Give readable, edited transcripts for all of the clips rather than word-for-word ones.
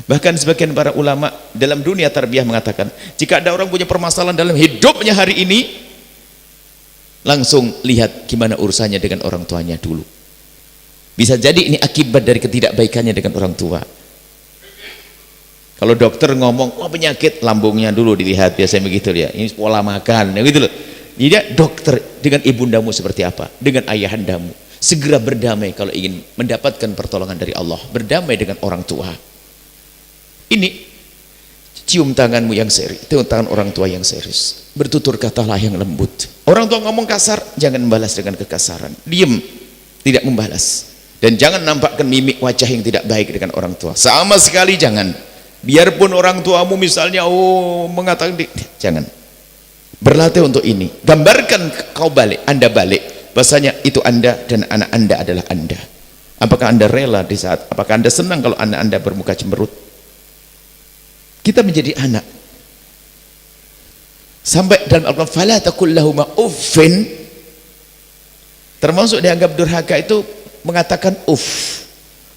Bahkan sebagian para ulama dalam dunia tarbiyah mengatakan, jika ada orang punya permasalahan dalam hidupnya hari ini, langsung lihat gimana urusannya dengan orang tuanya dulu. Bisa jadi ini akibat dari ketidakbaikannya dengan orang tua. Kalau dokter ngomong, oh penyakit lambungnya dulu dilihat, biasanya begitu ya. Ini pola makan, gitu loh. Jadi dokter dengan ibundamu seperti apa? Dengan ayahandamu. Segera berdamai kalau ingin mendapatkan pertolongan dari Allah. Berdamai dengan orang tua. Ini cium tanganmu yang serius, cium tangan orang tua yang serius. Bertutur katalah yang lembut. Orang tua ngomong kasar, jangan membalas dengan kekasaran. Diam, tidak membalas. Dan jangan nampakkan mimik wajah yang tidak baik dengan orang tua. Sama sekali jangan. Biarpun orang tuamu misalnya mengatakan, jangan. Berlatih untuk ini. Gambarkan kau balik, Anda balik. Bahasanya itu Anda dan anak Anda adalah Anda. Apakah Anda rela di saat, apakah Anda senang kalau anak Anda bermuka cemberut? Kita menjadi anak. Sampai dalam Al-Quran, fala taqul lahuma uffin. Termasuk dianggap durhaka itu mengatakan uff.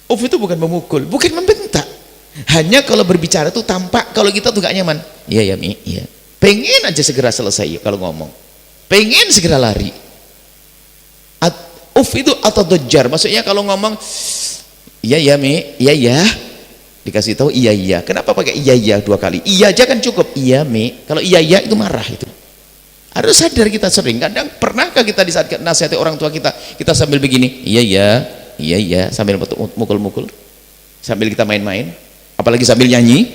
Uff itu bukan memukul, bukan membentak. Hanya kalau berbicara itu tampak kalau kita tuh gak nyaman. Iya ya Mi, iya. Pengen aja segera selesai kalau ngomong. Pengen segera lari. Uff itu atau dojar, maksudnya kalau ngomong iya ya Mi, iya ya. Dikasih tahu iya iya. Kenapa pakai iya iya 2 kali? Iya aja kan cukup. Iya Mi. Kalau iya iya itu marah itu. Harus sadar kita sering. Kadang pernahkah kita di saat nasihati orang tua kita sambil begini, iya ya, iya ya, sambil mukul-mukul, sambil kita main-main. Apalagi sambil nyanyi,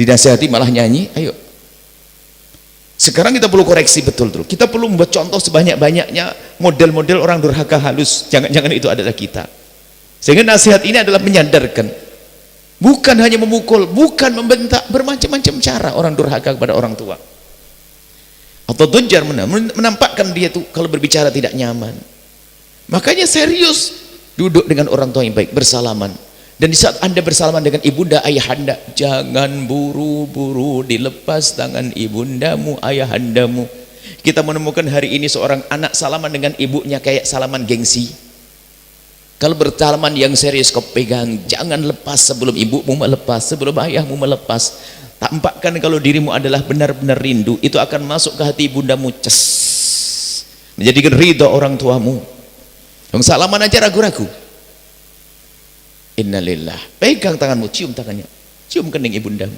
dinasihati malah nyanyi. Ayo, sekarang kita perlu koreksi betul. Kita perlu membuat contoh sebanyak-banyaknya model-model orang durhaka halus. Jangan-jangan itu adalah kita. Sehingga nasihat ini adalah menyadarkan, bukan hanya memukul, bukan membentak, bermacam-macam cara orang durhaka kepada orang tua. Atau dojar menampakkan dia tuh kalau berbicara tidak nyaman. Makanya serius duduk dengan orang tua yang baik, bersalaman. Dan di saat Anda bersalaman dengan ibunda ayahanda, jangan buru-buru dilepas tangan ibundamu ayahandamu. Kita menemukan hari ini seorang anak salaman dengan ibunya kayak salaman gengsi. Kalau bersalaman yang serius kau pegang, jangan lepas sebelum ibumu melepas, sebelum ayahmu melepas. Tampakkan kalau dirimu adalah benar-benar rindu, itu akan masuk ke hati ibundamu, menjadikan ridha orang tuamu. Yang salaman aja ragu-ragu. Innalillah. Pegang tanganmu, cium tangannya, cium kening ibundamu.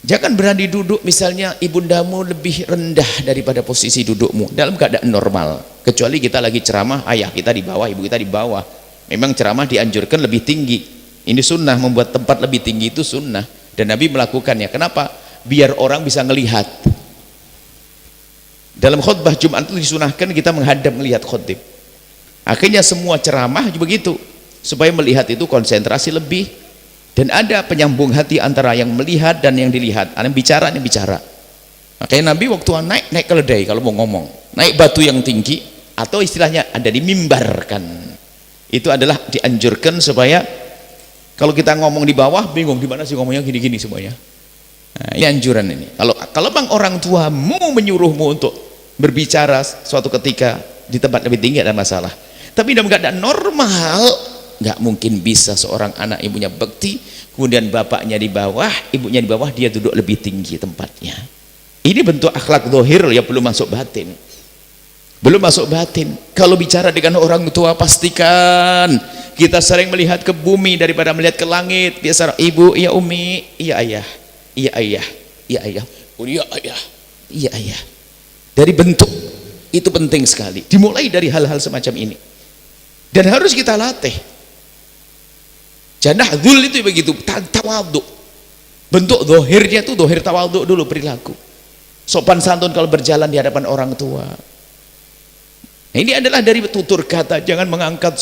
Jangan berani duduk misalnya ibundamu lebih rendah daripada posisi dudukmu dalam keadaan normal, kecuali kita lagi ceramah, ayah kita di bawah, ibu kita di bawah. Memang ceramah dianjurkan lebih tinggi, ini sunnah, membuat tempat lebih tinggi itu sunnah, dan Nabi melakukannya. Kenapa? Biar orang bisa melihat. Dalam khutbah Jumat itu disunahkan kita menghadap melihat khutib. Akhirnya semua ceramah begitu, supaya melihat itu konsentrasi lebih, dan ada penyambung hati antara yang melihat dan yang dilihat, yang bicara. Makanya Nabi waktu naik keledai, kalau mau ngomong naik batu yang tinggi, atau istilahnya ada dimimbarkan, itu adalah dianjurkan supaya kalau kita ngomong di bawah bingung di mana sih ngomongnya, gini-gini semuanya. Nah, ini anjuran ini. Kalau bang orang tuamu menyuruhmu untuk berbicara suatu ketika di tempat lebih tinggi ada masalah, tapi dalam keadaan normal nggak mungkin bisa seorang anak ibunya bekti, kemudian bapaknya di bawah, ibunya di bawah, dia duduk lebih tinggi tempatnya. Ini bentuk akhlak zahir ya, belum masuk batin. Belum masuk batin. Kalau bicara dengan orang tua, pastikan kita sering melihat ke bumi daripada melihat ke langit. Biasa ibu, iya umi, iya ayah, iya ayah, iya ayah, oh, iya ayah, iya ayah. Dari bentuk itu penting sekali. Dimulai dari hal-hal semacam ini, dan harus kita latih. Janah dzul itu begitu, tawadhu. Bentuk zahirnya itu zahir tawadhu dulu, perilaku sopan santun kalau berjalan di hadapan orang tua. Nah, ini adalah dari tutur kata, jangan mengangkat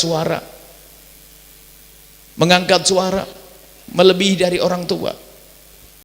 suara melebihi dari orang tua.